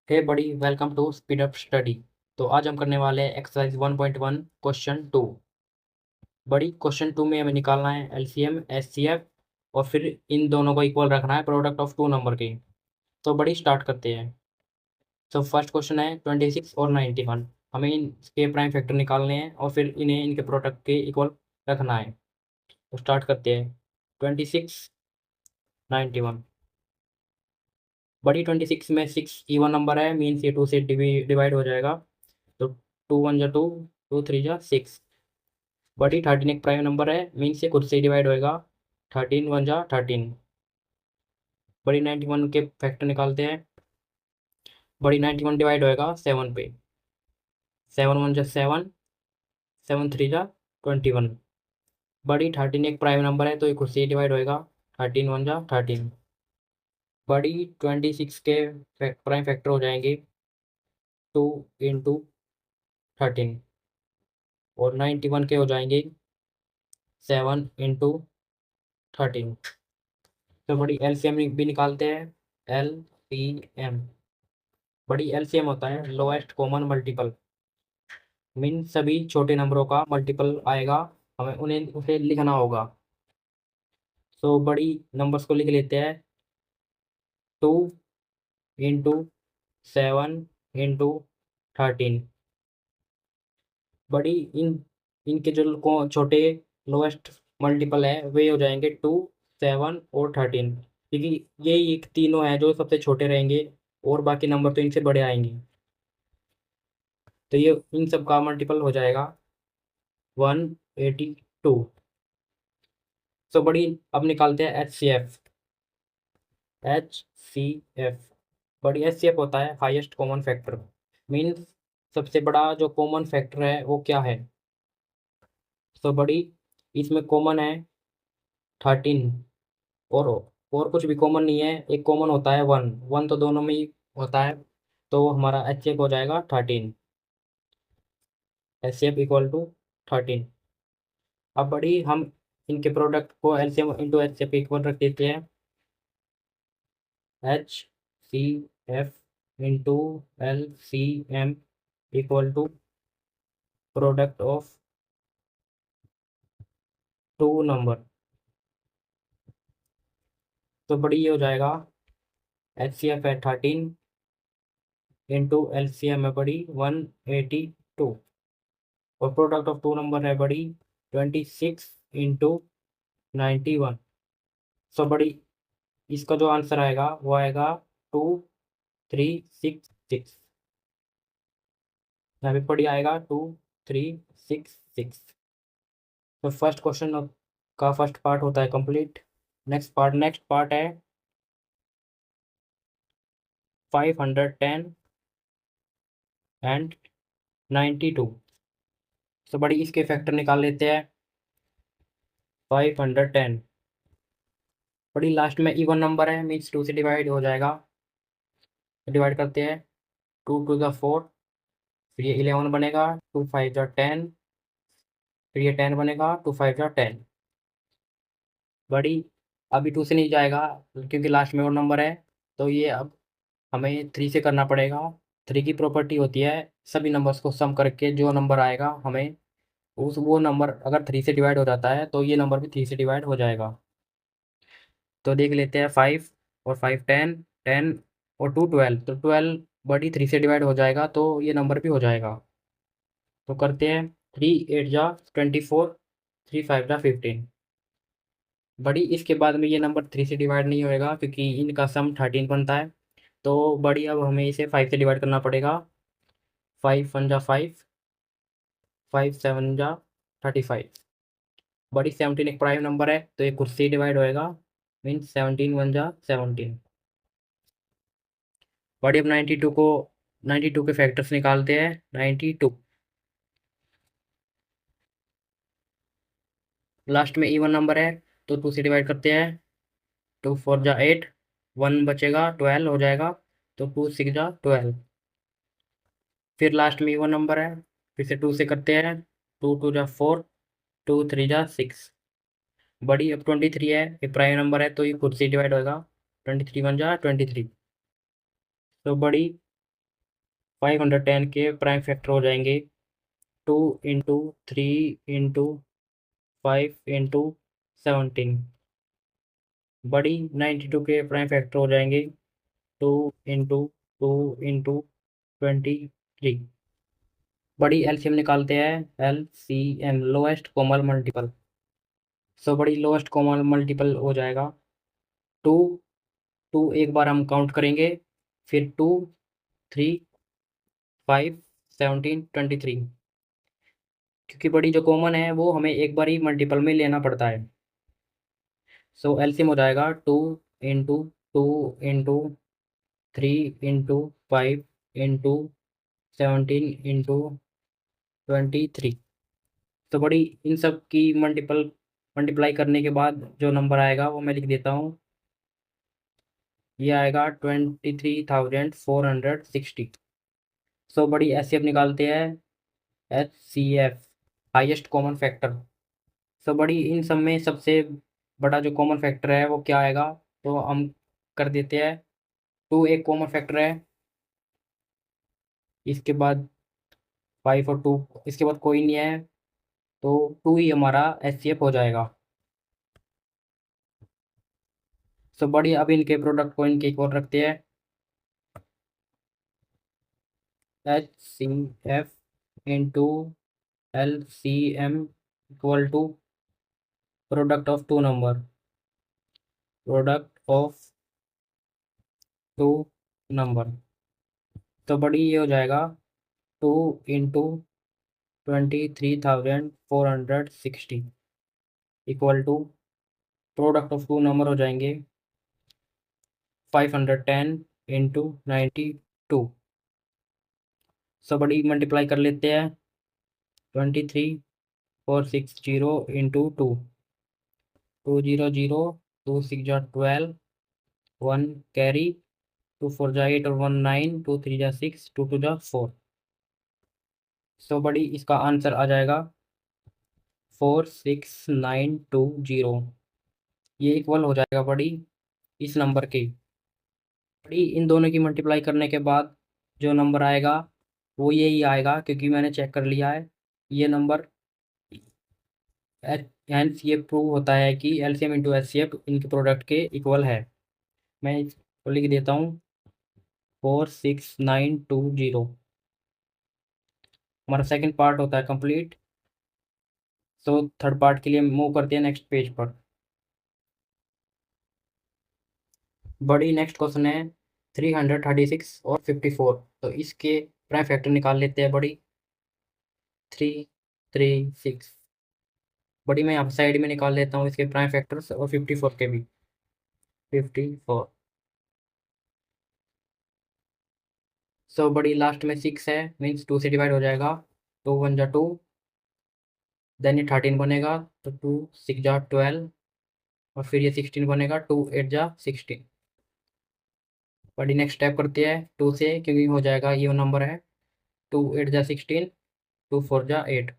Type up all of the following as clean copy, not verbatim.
Hey buddy, welcome to Speed Up Study. तो आज हम करने वाले हैं एक्सरसाइज 1.1 क्वेश्चन 2। बड़ी क्वेश्चन 2 में हमें निकालना है एलसीएम एचसीएफ और फिर इन दोनों को इक्वल रखना है प्रोडक्ट ऑफ टू नंबर के। तो बड़ी स्टार्ट करते हैं। तो फर्स्ट क्वेश्चन है 26 और 91। हमें इनके प्राइम फैक्टर निकालने हैं और फिर इन्हें इनके प्रोडक्ट के इक्वल रखना है। तो स्टार्ट करते हैं। 26 91। बड़ी 26 में 6 इवन नंबर है, मीन्स ये 2 से डिवाइड हो जाएगा। तो 2 1 जा 2, 2 3 जा 6। बड़ी 13 एक प्राइम नंबर है, मीन्स ये खुद से डिवाइड होएगा। 13 1 जा 13। बड़ी 91 के फैक्टर निकालते हैं। बड़ी 91 डिवाइड होएगा 7 पे। 7 1 जा 7, 7 3 जा 21। बड़ी 13 एक प्राइम नंबर है तो ये खुद से डिवाइड होएगा। 13 1 जा 13। बड़ी 26 के प्राइम फैक्टर हो जाएंगे 2 इंटू 13 और 91 के हो जाएंगे 7 इंटू 13। तो बड़ी एलसीएम भी निकालते हैं। एलसीएम, बड़ी एलसीएम होता है लोएस्ट कॉमन मल्टीपल, मीन सभी छोटे नंबरों का मल्टीपल आएगा, हमें उन्हें उसे लिखना होगा। तो बड़ी नंबर्स को लिख लेते हैं। 2 इंटू 7 इंटू 13। बड़ी इनके जो छोटे लोएस्ट मल्टीपल है वे हो जाएंगे 2 7 और 13, क्योंकि ये एक तीनों हैं जो सबसे छोटे रहेंगे और बाकी नंबर तो इनसे बड़े आएंगे। तो ये इन सब का मल्टीपल हो जाएगा 182। तो बड़ी अब निकालते हैं एच सी एफ। बड़ी एच सी एफ होता है हाईएस्ट कॉमन फैक्टर, मीन्स सबसे बड़ा जो कॉमन फैक्टर है वो क्या है। तो बड़ी इसमें कॉमन है 13 और कुछ भी कॉमन नहीं है, एक कॉमन होता है 1। 1 तो दोनों में ही होता है, तो हमारा एच सी एफ हो जाएगा 13। H C F equal to 13। अब बड़ी हम इनके प्रोडक्ट को LCM into H C F equal रख देते हैं। H C F into L C M equal to product of two number. तो बड़ी ये हो जाएगा एच सी एफ है 13 इंटू एल सी एम है बड़ी 182 और प्रोडक्ट ऑफ टू नंबर है बड़ी 26 इंटू 91। सो बड़ी इसका जो आंसर आएगा वो आएगा 2366। यहाँ पे बड़ी आएगा 2366। तो फर्स्ट क्वेश्चन का फर्स्ट पार्ट होता है कंप्लीट। नेक्स्ट पार्ट है 510 एंड 92। तो बड़ी इसके फैक्टर निकाल लेते हैं। 510 बड़ी लास्ट में इवन नंबर है, मीन्स 2 से डिवाइड हो जाएगा। डिवाइड करते हैं। 2 2 ज़ा 4, फिर ये 11 बनेगा। 2 5 ज़ा 10, फिर ये 10 बनेगा। 2 5 ज़ा 10। बड़ी अभी 2 से नहीं जाएगा क्योंकि लास्ट में और नंबर है, तो ये अब हमें 3 से करना पड़ेगा। 3 की प्रॉपर्टी होती है सभी नंबर्स को सम करके जो नंबर आएगा हमें उस वो नंबर अगर 3 से डिवाइड हो जाता है तो ये नंबर भी 3 से डिवाइड हो जाएगा। तो देख लेते हैं। 5 और 5 10, 10 और 2 12। तो 12 बड़ी 3 से डिवाइड हो जाएगा तो ये नंबर भी हो जाएगा। तो करते हैं। 3 8 जा 24, 3 5 जा 15। बड़ी इसके बाद में ये नंबर 3 से डिवाइड नहीं होएगा क्योंकि इनका सम 13 बनता है। तो बड़ी अब हमें इसे 5 से डिवाइड करना पड़ेगा। 5 1 जा 5, 5 7 जा 35। बड़ी 17 एक प्राइम नंबर है तो ये खुद से डिवाइड होएगा, मीन्स 17 1 जा 17। बड़ी अब 92 को 92 के फैक्टर्स निकालते हैं। 92 लास्ट में इवन नंबर है तो 2 से डिवाइड करते हैं। 2 4 जा 8, 1 बचेगा 12 हो जाएगा। तो 2 6 जा 12। फिर लास्ट में इवन नंबर है, फिर से 2 से करते हैं। 2 2 जा 4, 2 3 जा 6। बड़ी अब 23 है, ये प्राइम नंबर है तो ये खुद से डिवाइड होगा। 23 1 जा 23। तो बड़ी 510 के प्राइम फैक्टर हो जाएंगे 2 × 3 × 5 × 17। बड़ी 92 के प्राइम फैक्टर हो जाएंगे 2 × 2 × 23। बड़ी एलसीएम निकालते हैं, एलसीएम लोएस्ट कॉमन मल्टीपल। सो बड़ी लोएस्ट कॉमन मल्टीपल हो जाएगा 2। 2 एक बार हम काउंट करेंगे, फिर 2, 3, 5, 17, 23, क्योंकि बड़ी जो कॉमन है वो हमें एक बार ही मल्टीपल में लेना पड़ता है। सो एलसीएम हो जाएगा 2 × 2 × 3 × 5 × 17 × 23। तो बड़ी इन सब की मल्टीप्लाई करने के बाद जो नंबर आएगा वो मैं लिख देता हूँ। ये आएगा 23,460। सो बड़ी एचसीएफ निकालते हैं, एचसीएफ हाईएस्ट कॉमन फैक्टर। सो बड़ी इन सब में सबसे बड़ा जो कॉमन फैक्टर है वो क्या आएगा, तो हम कर देते हैं। 2 एक कॉमन फैक्टर है, इसके बाद 5 और 2, इसके बाद कोई नहीं है, तो 2 ही हमारा एचसीएफ हो जाएगा। सो बड़ी अब इनके प्रोडक्ट को इनके इक्वल रखते हैं, HCF into LCM equal to product of two number, product of two number. तो बड़ी ये हो जाएगा 2 × 23,460 equal to product of two number हो जाएंगे 510 × 92। सब बड़ी मल्टीप्लाई कर लेते हैं, 23,460 × 2 0 0, 2 6 12, 1 कैरी, 2 4 8 और 1 9, 2 3 6, 2 2 4। सो बड़ी इसका आंसर आ जाएगा 46920। ये इक्वल हो जाएगा बड़ी इस नंबर के। बड़ी इन दोनों की मल्टीप्लाई करने के बाद जो नंबर आएगा वो यही आएगा, क्योंकि मैंने चेक कर लिया है ये नंबर। हेंस ये प्रूव होता है कि एलसीएम इंटू एचसीएफ इनके प्रोडक्ट के इक्वल है। मैं इसको लिख देता हूँ 46920। हमारा सेकंड पार्ट होता है कंप्लीट। सो थर्ड पार्ट के लिए मूव करते हैं नेक्स्ट पेज पर। बड़ी नेक्स्ट क्वेश्चन है 336 और 54। तो इसके प्राइम फैक्टर निकाल लेते हैं बड़ी। 336 बड़ी मैं यहाँ साइड में निकाल लेता हूँ इसके प्राइम फैक्टर्स, और 54 के भी। 54। सो बड़ी लास्ट में 6 है, मीन्स 2 से डिवाइड हो जाएगा। 2 1 जा 2, देन ये 13 बनेगा, तो 2 6 जा 12, और फिर ये 16 बनेगा, 2 8 जा 16। बड़ी नेक्स्ट स्टेप करते हैं 2 से, क्योंकि हो जाएगा ये नंबर है। 2 8 जा 16, 2 4 जा 8।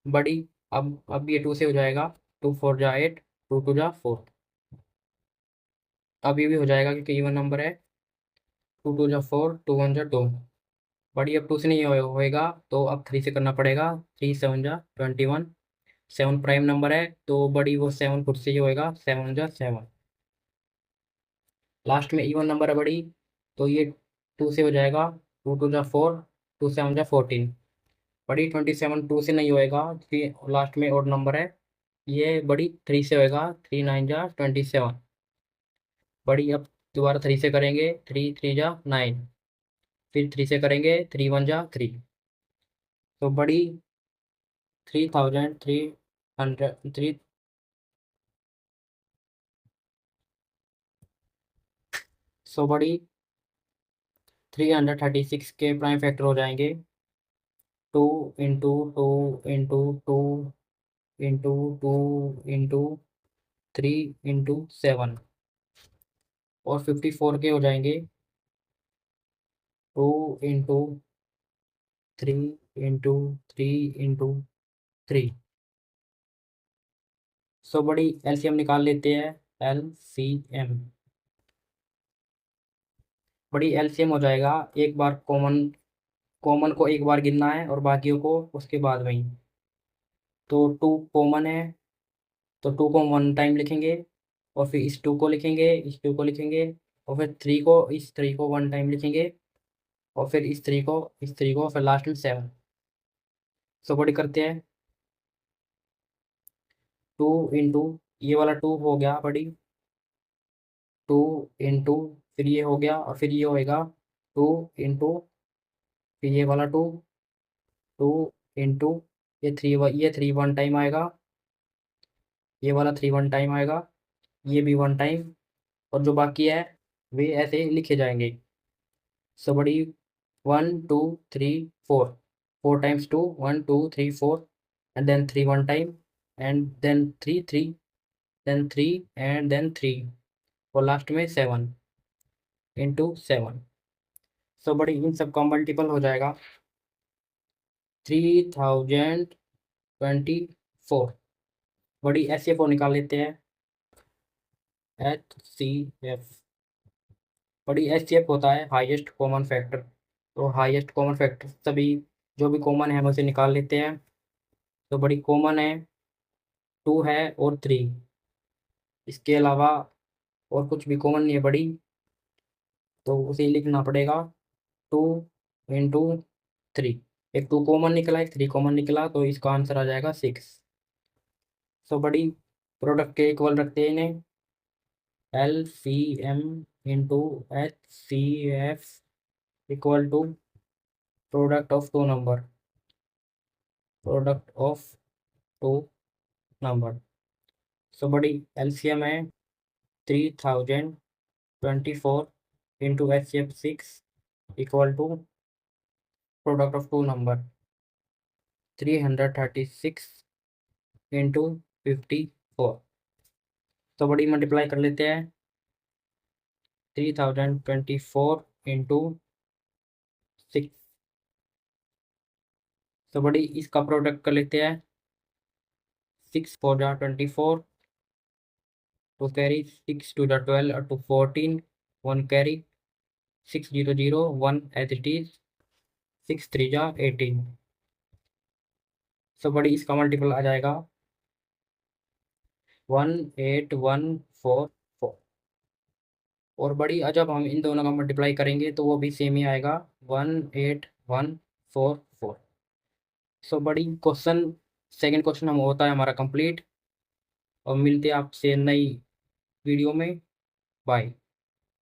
बड़ी अब ये 2 से हो जाएगा, 2 4 जा 8, 2 2 जा 4। अब ये भी हो जाएगा क्योंकि इवन नंबर है। 2 2 जा 4, 2 1 जा 2। बड़ी अब 2 से नहीं होएगा, तो अब 3 से करना पड़ेगा। 3 7 जा 21। 7 प्राइम नंबर है, तो बड़ी वो 7 खुद से ही होएगा, 7 जा 7। लास्ट में इवन नंबर है बड़ी, तो ये 2 से हो जाएगा। 2 2 जा 4, 2 7 जा 14। बड़ी 27 2 से नहीं होएगा क्योंकि लास्ट में ओड नंबर है। ये बड़ी 3 से होएगा। 3 9 जा 27। बड़ी अब दोबारा 3 से करेंगे। 3 3 जा 9, फिर 3 से करेंगे। 3 1 जा 3। तो बड़ी 3,300 सो बड़ी 336 के प्राइम फैक्टर हो जाएंगे 2 × 2 × 2 × 2 × 3 × 7। और 54 के हो जाएंगे 2 × 3 × 3 × 3। सो बड़ी एलसीएम निकाल लेते हैं, एलसीएम। बड़ी एलसीएम हो जाएगा, एक बार कॉमन कॉमन को एक बार गिनना है और बाकियों को उसके बाद में ही। तो टू कॉमन है, तो टू को वन टाइम लिखेंगे, और फिर इस टू को लिखेंगे, इस टू को लिखेंगे, और फिर थ्री को, इस थ्री को वन टाइम लिखेंगे, और फिर इस थ्री को, इस थ्री को, फिर लास्ट में सेवन। सो बड़ी करते हैं, टू इंटू, ये वाला टू हो गया बड़ी, टू इंटू, फिर ये हो गया, और फिर ये होएगा टू इंटू, फिर ये वाला टू, टू इंटू, ये थ्री वन टाइम आएगा, ये वाला थ्री वन टाइम आएगा, ये भी वन टाइम, और जो बाकी है वे ऐसे लिखे जाएंगे। So buddy, one two three four, four times two, one two three four, and then three one time, and then three three, then three, and then three, और लास्ट में seven into seven. So buddy इन सब का multiple हो जाएगा 3024। बड़ी H C F निकाल लेते हैं, HCF। बड़ी एच सी एफ होता है हाईएस्ट कॉमन फैक्टर। तो हाईएस्ट कॉमन फैक्टर सभी जो भी कॉमन है हम उसे निकाल लेते हैं। तो बड़ी कॉमन है, टू है और थ्री, इसके अलावा और कुछ भी कॉमन नहीं है बड़ी, तो उसे लिखना पड़ेगा टू इंटू थ्री। एक टू कॉमन निकला, एक थ्री कॉमन निकला, तो इसका आंसर आ जाएगा सिक्स। सो बड़ी प्रोडक्ट के इक्वल रखते हैं इन्हें, LCM into HCF equal to product of two number, product of two number. So बड़ी LCM है 3024 into HCF six equal to product of two number 336 into 54। तो बड़ी मल्टीप्लाई कर लेते हैं, 3024 इंटू सिक्स। तो बड़ी इसका प्रोडक्ट कर लेते हैं, सिक्स फोर जा 24, टू कैरी, सिक्स टू जा 12 two 14, one carry, six zero zero one as it is, six three जा 18। सो बड़ी इसका मल्टीपल आ जाएगा 18144। और बड़ी जब हम इन दोनों का मल्टीप्लाई करेंगे तो वो भी सेम ही आएगा, 18144। सो बड़ी क्वेश्चन, सेकंड क्वेश्चन हम होता है हमारा कंप्लीट। और मिलते हैं आपसे नई वीडियो में। बाय।